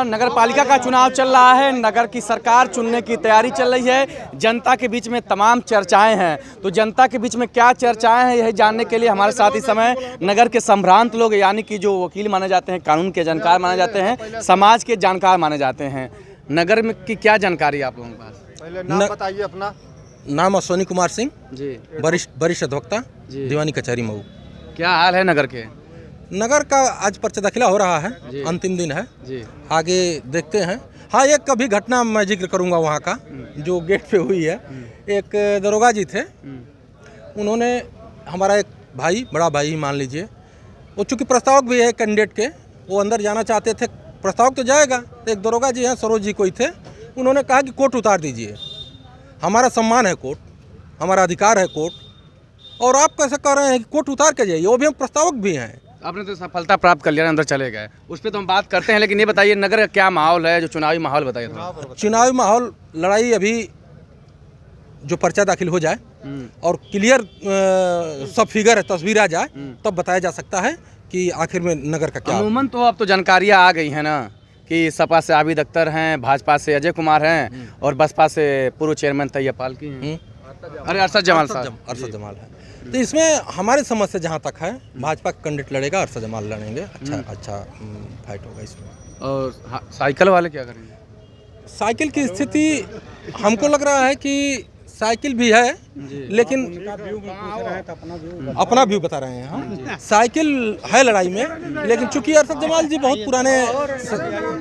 नगर पालिका का चुनाव चल रहा है। नगर की सरकार चुनने की तैयारी चल रही है। जनता के बीच में तमाम चर्चाएं हैं, तो जनता के बीच में क्या चर्चाएं हैं यही जानने के लिए हमारे साथ इस समय नगर के संभ्रांत लोग, यानी कि जो वकील माने जाते हैं, कानून के जानकार माने जाते हैं, समाज के जानकार माने जाते हैं। नगर में की क्या जानकारी आप लोगों के पास? पहले नाम बताइए अपना। नाम अश्वनी कुमार सिंह जी, वरिष्ठ अधिवक्ता दीवानी कचहरी मऊ। क्या हाल है नगर के? नगर का आज पर्चा दाखिला हो रहा है, अंतिम दिन है जी, आगे देखते हैं। हाँ, एक कभी घटना मैं जिक्र करूंगा वहाँ का जो गेट पे हुई है। एक दरोगा जी थे, उन्होंने हमारा एक भाई, बड़ा भाई मान लीजिए, वो चूँकि प्रस्तावक भी है कैंडिडेट के, वो अंदर जाना चाहते थे। प्रस्तावक तो जाएगा, तो एक दरोगा जी हैं, सरोज जी कोई थे, उन्होंने कहा कि कोर्ट उतार दीजिए, हमारा सम्मान है कोर्ट, हमारा अधिकार है कोर्ट, और आप कैसे कह रहे हैं कि कोर्ट उतार के जाइए, वो भी हम प्रस्तावक भी हैं। आपने तो सफलता प्राप्त कर लिया, अंदर चले गए, उस पर तो हम बात करते हैं, लेकिन ये बताइए नगर का क्या माहौल है, जो चुनावी माहौल बताइए थोड़ा। चुनावी माहौल, लड़ाई अभी जो पर्चा दाखिल हो जाए और क्लियर सब फिगर है, तस्वीर आ जाए, तब बताया जा सकता है कि आखिर में नगर का क्या। अमूमन तो अब तो जानकारियाँ आ गई हैं ना कि सपा से आबिद अख्तर हैं, भाजपा से अजय कुमार हैं और बसपा से पूर्व चेयरमैन तैयब पालकी हैं, अरे अरशद जमाल साहब, अरशद जमाल है। तो इसमें हमारी समझ से जहाँ तक है, भाजपा का कैंडिडेट लड़ेगा, अरशद जमाल लड़ेंगे, अच्छा फाइट होगा इसमें। और साइकिल वाले क्या करेंगे? साइकिल की स्थिति हमको लग रहा है कि साइकिल भी है, लेकिन अपना व्यू बता रहे हैं हम। साइकिल है लड़ाई में, लेकिन चूंकि अरशद जमाल जी बहुत पुराने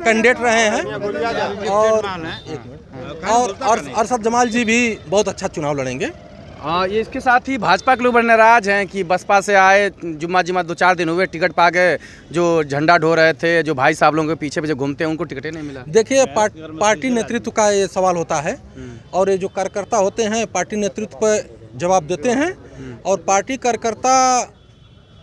कैंडिडेट रहे हैं और अरशद जमाल जी भी बहुत अच्छा चुनाव लड़ेंगे। हाँ, ये इसके साथ ही भाजपा के लोग बड़े नाराज हैं कि बसपा से आए, जुम्मा 2-4 दिन हुए, टिकट पा गए, जो झंडा ढो रहे थे, जो भाई साहब लोगों के पीछे पीछे घूमते हैं, उनको टिकट ही नहीं मिला। देखिए, पार्टी नेतृत्व का ये सवाल होता है, और ये जो कार्यकर्ता होते हैं पार्टी नेतृत्व पर जवाब देते हैं, और पार्टी कार्यकर्ता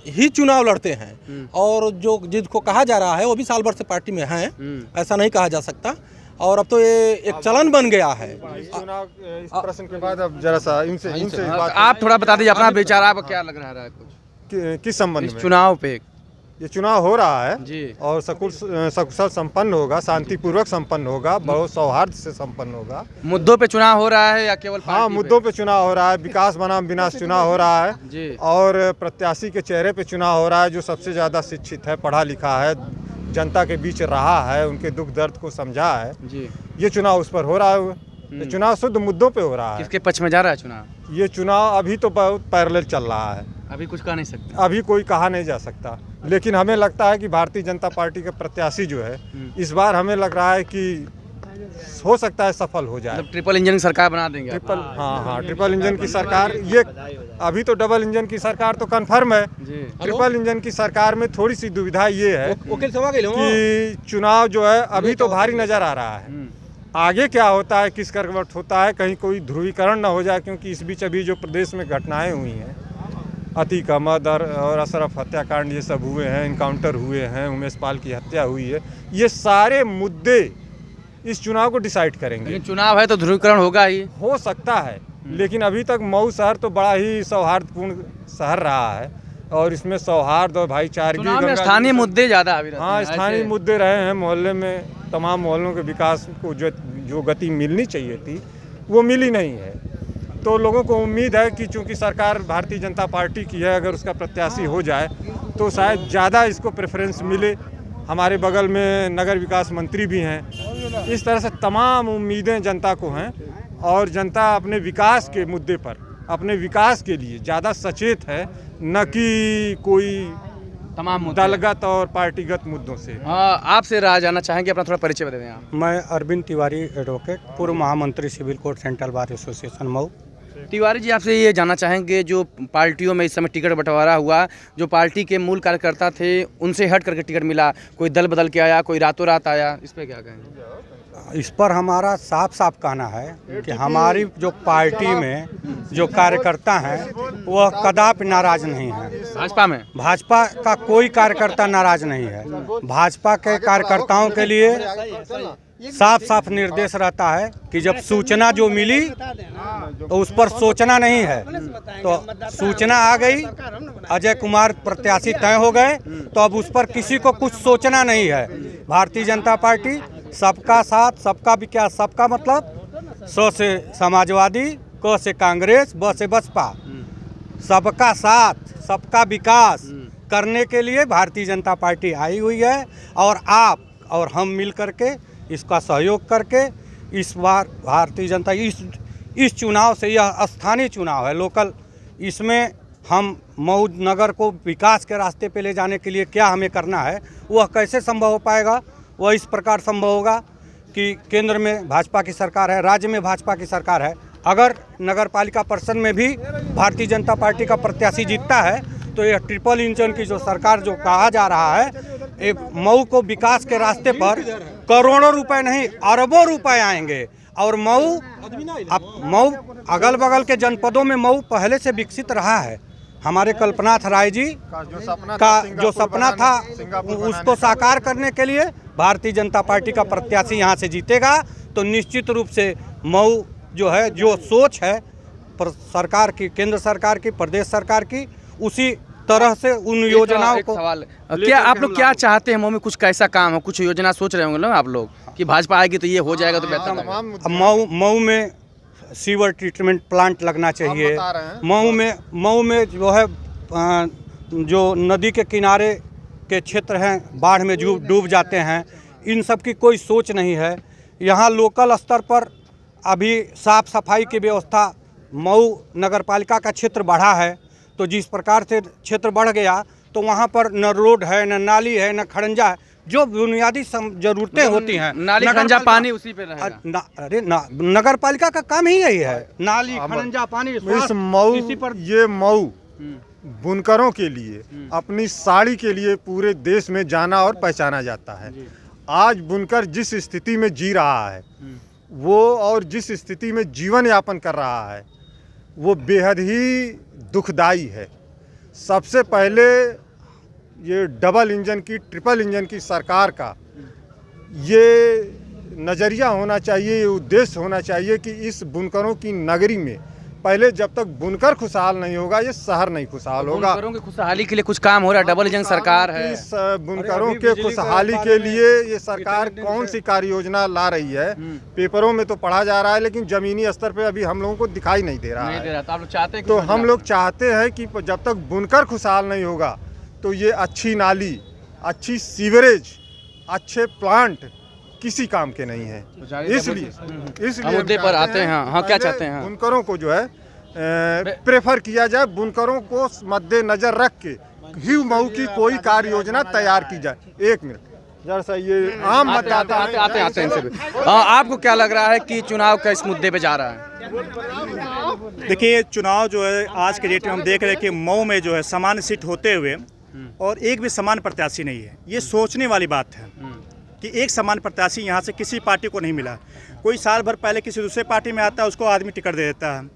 ही चुनाव लड़ते हैं, और जो जिसको कहा जा रहा है वो भी साल भर से पार्टी में हैं, ऐसा नहीं कहा जा सकता। और अब तो ये एक चलन बन गया है। इस प्रश्न के बाद अब जरा सा इनसे आप थोड़ा बता दीजिए अपना विचार, आपको क्या लग रहा है कुछ किस संबंध में चुनाव पे? ये चुनाव हो रहा है जी, और सकुशल संपन्न होगा, शांतिपूर्वक संपन्न होगा, बहुत सौहार्द से संपन्न होगा। मुद्दों पे चुनाव हो रहा है या केवल हाँ, मुद्दों पे चुनाव हो रहा है, विकास बनाम विनाश चुनाव हो रहा है जी, और प्रत्याशी के चेहरे पे चुनाव हो रहा है, जो सबसे ज़्यादा शिक्षित है, पढ़ा लिखा है, जनता के बीच रहा है, उनके दुख दर्द को समझा है जी। ये चुनाव उस पर हो रहा है। ये चुनाव शुद्ध मुद्दों पे हो रहा है। किसके पक्ष में जा रहा है चुनाव? ये चुनाव अभी तो बहुत पैरेलल चल रहा है, अभी कुछ कह नहीं सकते, अभी कोई कहा नहीं जा सकता, लेकिन हमें लगता है कि भारतीय जनता पार्टी के प्रत्याशी जो है इस बार हमें लग रहा है कि हो सकता है सफल हो जाए। मतलब ट्रिपल इंजन की सरकार बना देंगे आप? हाँ, ट्रिपल इंजन की सरकार। ये अभी तो डबल इंजन की सरकार तो कंफर्म है, ट्रिपल इंजन की सरकार में थोड़ी सी दुविधा ये है कि चुनाव जो है अभी तो भारी नजर आ रहा है, आगे क्या होता है, किस करवट होता है, कहीं कोई ध्रुवीकरण न हो जाए, क्योंकि इस बीच अभी जो प्रदेश में घटनाएं हुई हैं, अतीक अहमद और अशरफ हत्याकांड ये सब हुए हैं, इनकाउंटर हुए हैं, उमेश पाल की हत्या हुई है, ये सारे मुद्दे इस चुनाव को डिसाइड करेंगे। लेकिन चुनाव है तो ध्रुवीकरण होगा ही, हो सकता है, लेकिन अभी तक मऊ शहर तो बड़ा ही सौहार्दपूर्ण शहर रहा है, और इसमें सौहार्द और भाईचारगी, स्थानीय मुद्दे ज़्यादा। हाँ, स्थानीय मुद्दे रहे हैं। मोहल्ले में तमाम मोहल्लों के विकास को जो गति मिलनी चाहिए थी वो मिली नहीं है। तो लोगों को उम्मीद है कि चूंकि सरकार भारतीय जनता पार्टी की है, अगर उसका प्रत्याशी हो जाए तो शायद ज़्यादा इसको प्रेफरेंस मिले। हमारे बगल में नगर विकास मंत्री भी हैं। इस तरह से तमाम उम्मीदें जनता को हैं, और जनता अपने विकास के मुद्दे पर, अपने विकास के लिए ज़्यादा सचेत है, न कि कोई तमाम दलगत और पार्टीगत मुद्दों से। हाँ, आपसे राय जानना चाहेंगे, अपना थोड़ा परिचय बता दें आप। मैं अरविंद तिवारी एडवोकेट, पूर्व महामंत्री civil court central bar association Mau. Tiwari ji, आपसे ये जानना चाहेंगे, जो पार्टियों में इस समय टिकट बंटवारा हुआ, जो पार्टी के मूल कार्यकर्ता थे उनसे हट करके टिकट मिला, कोई दल बदल के आया, कोई रातों रात आया, इस पे क्या कहेंगे? इस पर हमारा साफ साफ कहना है कि हमारी जो पार्टी में जो कार्यकर्ता हैं वह कदापि नाराज नहीं है। भाजपा में भाजपा का कोई कार्यकर्ता नाराज नहीं है। भाजपा के कार्यकर्ताओं के लिए साफ साफ निर्देश रहता है कि जब सूचना जो मिली तो उस पर सोचना नहीं है। तो सूचना आ गई, अजय कुमार प्रत्याशी तय हो गए, तो अब उस पर किसी को कुछ सोचना नहीं है। भारतीय जनता पार्टी सबका साथ, सबका विकास, सबका मतलब स से समाजवादी, क से कांग्रेस, ब से बसपा, सबका साथ, सबका विकास करने के लिए भारतीय जनता पार्टी आई हुई है। और आप और हम मिल करके इसका सहयोग करके इस बार भारतीय जनता इस चुनाव से, यह स्थानीय चुनाव है, लोकल, इसमें हम मऊ नगर को विकास के रास्ते पे ले जाने के लिए क्या हमें करना है, वह कैसे संभव हो पाएगा। वह इस प्रकार संभव होगा कि केंद्र में भाजपा की सरकार है, राज्य में भाजपा की सरकार है। अगर नगर पालिका परिषद में भी भारतीय जनता पार्टी का प्रत्याशी जीतता है तो यह ट्रिपल इंजन की जो सरकार जो कहा जा रहा है, मऊ को विकास के रास्ते पर करोड़ों रुपए नहीं अरबों रुपए आएंगे। और मऊ अगल बगल के जनपदों में मऊ पहले से विकसित रहा है। हमारे कल्पनाथ राय जी का जो सपना था उसको साकार करने के लिए भारतीय जनता पार्टी का प्रत्याशी यहाँ से जीतेगा तो निश्चित रूप से मऊ जो है, जो सोच है सरकार की, केंद्र सरकार की, प्रदेश सरकार की, उसी तरह से उन योजनाओं को। सवाल, क्या आप लोग क्या चाहते हैं मऊ में कुछ कैसा काम हो, कुछ योजना सोच रहे होंगे ना आप लोग कि भाजपा आएगी तो ये हो जाएगा तो बेहतर लगेगा। मऊ में सीवर ट्रीटमेंट प्लांट लगना चाहिए। मऊ में जो है जो नदी के किनारे के क्षेत्र हैं बाढ़ में डूब जाते हैं, इन सब की कोई सोच नहीं है। यहाँ लोकल स्तर पर अभी साफ सफाई की व्यवस्था, मऊ नगर पालिका का क्षेत्र बढ़ा है तो जिस प्रकार से क्षेत्र बढ़ गया तो वहाँ पर न रोड है, न नाली है, न खड़ंजा है, जो बुनियादी जरूरतें होती हैं। नाली खड़ंजा पानी उसी पे रहेगा। अरे नगर पालिका का काम ही यही है, नाली खड़ंजा पानी। इस मऊ, ये मऊ बुनकरों के लिए, अपनी साड़ी के लिए पूरे देश में जाना और पहचाना जाता है। आज बुनकर जिस स्थिति में जी रहा है वो, और जिस स्थिति में जीवन यापन कर रहा है वो बेहद ही दुखदाई है। सबसे पहले ये डबल इंजन की, ट्रिपल इंजन की सरकार का ये नज़रिया होना चाहिए, ये उद्देश्य होना चाहिए कि इस बुनकरों की नगरी में पहले जब तक बुनकर खुशहाल नहीं होगा ये शहर नहीं खुशहाल होगा। बुनकरों की खुशहाली के लिए कुछ काम हो रहा है, डबल इंजन सरकार है। इस बुनकरों के खुशहाली के लिए ये सरकार कौन सी कार्य योजना ला रही है, पेपरों में तो पढ़ा जा रहा है लेकिन जमीनी स्तर पे अभी हम लोगों को दिखाई नहीं दे रहा है। तो आप लोग चाहते हैं तो हम लोग चाहते हैं कि जब तक बुनकर खुशहाल नहीं होगा तो ये अच्छी नाली, अच्छी सीवरेज, अच्छे प्लांट किसी काम के नहीं है। इसलिए मुद्दे पर आते हैं। हाँ, क्या चाहते हैं? बुनकरों को जो है प्रेफर किया जाए, बुनकरों को मद्देनजर रख के ही मऊ की कोई कार्य योजना तैयार की जाए। एक मिनट जरा सा, ये आम मतदाता आते हैं इनसे। आपको क्या लग रहा है कि चुनाव का इस मुद्दे पे जा रहा है? देखिए, चुनाव जो है आज के डेट में हम देख रहे हैं कि मऊ में जो है समान सीट होते हुए और एक भी समान प्रत्याशी नहीं है। ये सोचने वाली बात है कि एक समान प्रत्याशी यहाँ से किसी पार्टी को नहीं मिला। कोई साल भर पहले किसी दूसरे पार्टी में आता है उसको आदमी टिकट दे देता है,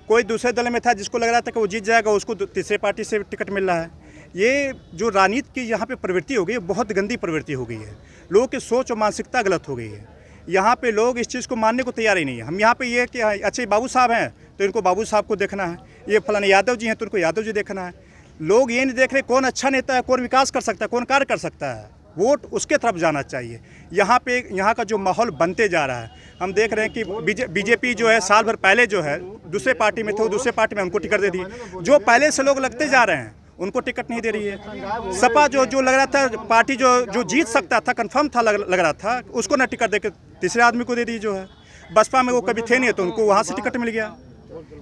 कोई दूसरे दल में था जिसको लग रहा था कि वो जीत जाएगा उसको तीसरे पार्टी से टिकट मिल रहा है। ये जो राजनीति की यहाँ पे प्रवृत्ति हो गई, बहुत गंदी प्रवृत्ति हो गई है। लोगों की सोच और मानसिकता गलत हो गई है। यहाँ पे लोग इस चीज़ को मानने को तैयार ही नहीं है। हम यहाँ पे ये कि अच्छे बाबू साहब हैं तो इनको बाबू साहब को देखना है, ये फलाने यादव जी हैं तो इनको यादव जी देखना है। लोग ये नहीं देख रहे कौन अच्छा नेता है, कौन विकास कर सकता है, कौन कार्य कर सकता है। वोट उसके तरफ जाना चाहिए। यहाँ का जो माहौल बनते जा रहा है, हम देख रहे हैं कि बीजेपी जो है साल भर पहले जो है दूसरे पार्टी में थे, वो दूसरे पार्टी में हमको टिकट दे दी। जो पहले से लोग लगते जा रहे हैं उनको टिकट नहीं दे रही है। सपा जो लग रहा था पार्टी जो जीत सकता था, कंफर्म था, लग रहा था, उसको ना टिकट देकर तीसरे आदमी को दे दी। जो है बसपा में वो कभी थे नहीं तो उनको वहाँ से टिकट मिल गया।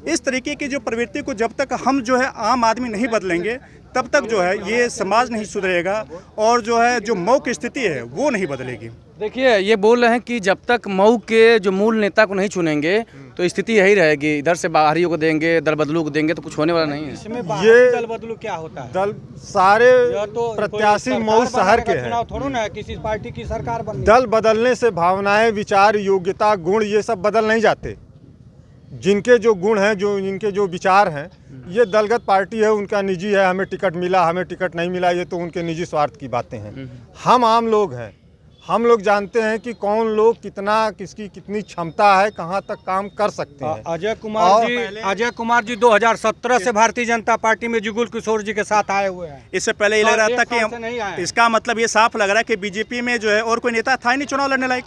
इस तरीके की जो प्रवृत्ति को जब तक हम जो है आम आदमी नहीं बदलेंगे तब तक जो है ये समाज नहीं सुधरेगा और जो है जो मऊ की स्थिति है वो नहीं बदलेगी। देखिए, ये बोल रहे हैं कि जब तक मऊ के जो मूल नेता को नहीं चुनेंगे तो स्थिति यही रहेगी, इधर से बाहरियों को देंगे, दल बदलू को देंगे तो कुछ होने वाला नहीं है। इसमें ये दल बदलू क्या होता है? दल सारे तो प्रत्याशी मऊ शहर के हैं, थोड़ा ना किसी पार्टी की सरकार बन। दल बदलने से भावनाएं, विचार, योग्यता, गुण ये सब बदल नहीं जाते। जिनके जो गुण हैं, जो इनके जो विचार हैं, ये दलगत पार्टी है, उनका निजी है, हमें टिकट मिला, हमें टिकट नहीं मिला, ये तो उनके निजी स्वार्थ की बातें हैं। हम आम लोग हैं, हम लोग जानते हैं कि कौन लोग कितना, किसकी कितनी क्षमता है, कहाँ तक काम कर सकते हैं। अजय कुमार जी 2017 से भारतीय जनता पार्टी में जुगल किशोर जी के साथ आए हुए हैं। इससे पहले ये लग रहा था एक साल से नहीं आए। कि इसका मतलब ये साफ लग रहा है कि बीजेपी में जो है और कोई नेता था ही नहीं चुनाव लड़ने लायक,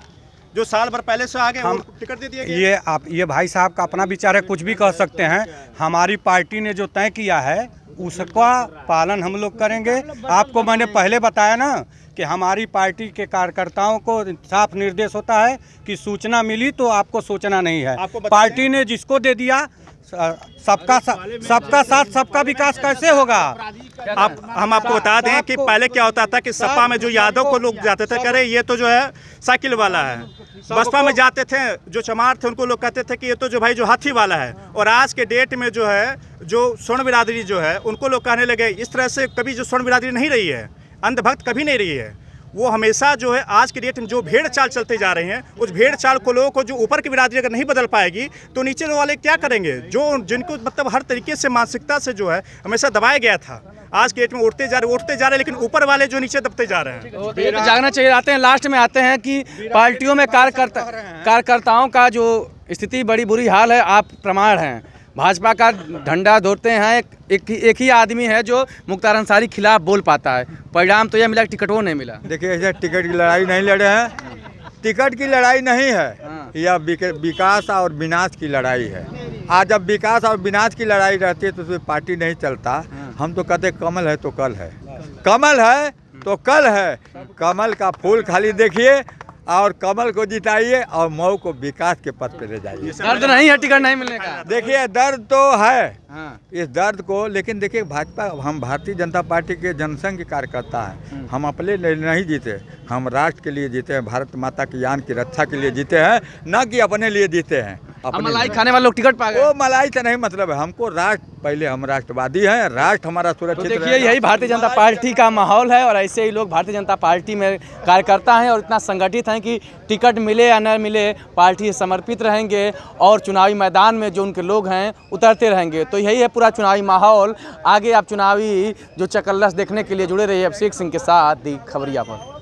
जो साल भर पहले से आगे हम टिकट दे दिया गया। ये भाई साहब का अपना विचार है, कुछ भी कह सकते हैं। हमारी पार्टी ने जो तय किया है उसका पालन हम लोग करेंगे। आपको मैंने पहले बताया ना कि हमारी पार्टी के कार्यकर्ताओं को साफ निर्देश होता है कि सूचना मिली तो आपको सोचना नहीं है। पार्टी ने जिसको दे दिया, सबका साथ सबका विकास कैसे होगा। हम आपको बता दें कि पहले क्या होता था कि सपा में जो यादव को लोग जाते थे, करे ये तो जो है साइकिल वाला है। बसपा में जाते थे जो चमार थे उनको लोग कहते थे कि ये तो जो भाई जो हाथी वाला है। और आज के डेट में जो है जो स्वर्ण बिरादरी जो है उनको लोग कहने लगे। इस तरह से कभी जो स्वर्ण बिरादरी नहीं रही है, अंधभक्त कभी नहीं रही है। वो हमेशा जो है आज के डेट में जो भेड़ चाल चलते जा रहे हैं, उस भेड़ चाल को लोगों को जो ऊपर की बिरादरी अगर नहीं बदल पाएगी तो नीचे वाले क्या करेंगे। जो जिनको मतलब हर तरीके से मानसिकता से जो है हमेशा दबाया गया था, आज के डेट में उठते जा रहे, लेकिन ऊपर वाले जो नीचे दबते जा रहे हैं। तो ये तो जागना चाहिए। आते हैं लास्ट में आते हैं कि पार्टियों में कार्यकर्ताओं का जो स्थिति बड़ी बुरी हाल है। आप प्रमाण हैं, भाजपा का झंडा धोते हैं एक ही आदमी है जो मुख्तार अंसारी खिलाफ बोल पाता है। परिणाम तो यह मिला, टिकट वो नहीं मिला। देखिए, ऐसे टिकट की लड़ाई नहीं लड़े हैं, टिकट की लड़ाई नहीं है, यह विकास और विनाश की लड़ाई है। आज जब विकास और विनाश की लड़ाई रहती है तो उसमें पार्टी नहीं चलता। हम तो कहते कमल है तो कल है, कमल है तो कल है। कमल का फूल खाली देखिए और कमल को जिताइए और मऊ को विकास के पथ पे ले जाइए। दर्द नहीं है टिकट नहीं मिलने का। देखिए, दर्द तो है इस दर्द को, लेकिन देखिए भाजपा, हम भारतीय जनता पार्टी के जनसंघ के कार्यकर्ता हैं। हम अपने लिए नहीं जीते, हम राष्ट्र के लिए जीते हैं, भारत माता की यान की रक्षा के लिए जीते हैं, न कि अपने लिए जीते हैं। मलाई खाने वाले लोग टिकट पा गए। वो मलाई से नहीं मतलब है हमको, राष्ट्र पहले, हम राष्ट्रवादी हैं, राष्ट्र हमारा सुरक्षित। तो देखिए, यही भारतीय जनता पार्टी का माहौल है और ऐसे ही लोग भारतीय जनता पार्टी में कार्यकर्ता हैं और इतना संगठित हैं कि टिकट मिले या न मिले पार्टी से समर्पित रहेंगे और चुनावी मैदान में जो उनके लोग हैं उतरते रहेंगे। तो यही है पूरा चुनावी माहौल। आगे आप चुनावी जो चकल्लस देखने के लिए जुड़े रहिए अभिषेक सिंह के साथ दी खबरिया पर।